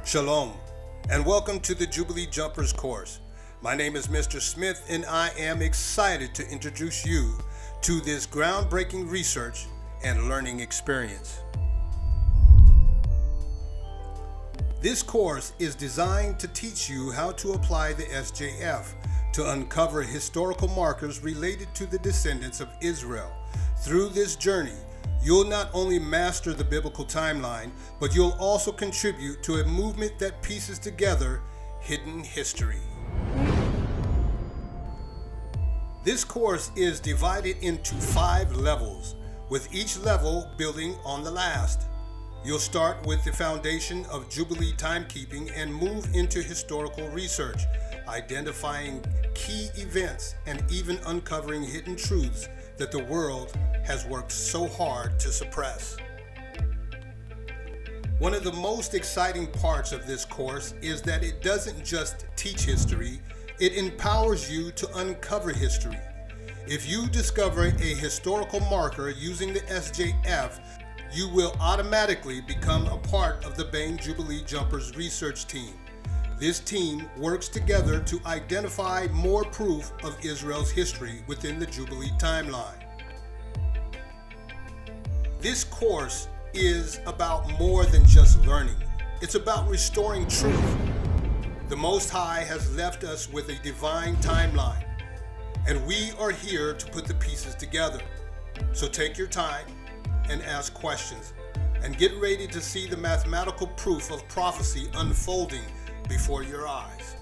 Shalom, and welcome to the Jubilee Jumpers Course. My name is Mr. Smith, and I am excited to introduce you to this groundbreaking research and learning experience. This course is designed to teach you how to apply the SJF to uncover historical markers related to the descendants of Israel. Through this journey, you'll not only master the biblical timeline, but you'll also contribute to a movement that pieces together hidden history. This course is divided into 5 levels, with each level building on the last. You'll start with the foundation of Jubilee timekeeping and move into historical research, identifying key events and even uncovering hidden truths that the world has worked so hard to suppress. One of the most exciting parts of this course is that it doesn't just teach history, it empowers you to uncover history. If you discover a historical marker using the SJF, you will automatically become a part of the Bang Jubilee Jumpers research team. This team works together to identify more proof of Israel's history within the Jubilee timeline. This course is about more than just learning. It's about restoring truth. The Most High has left us with a divine timeline, and we are here to put the pieces together. So take your time and ask questions, and get ready to see the mathematical proof of prophecy unfolding before your eyes.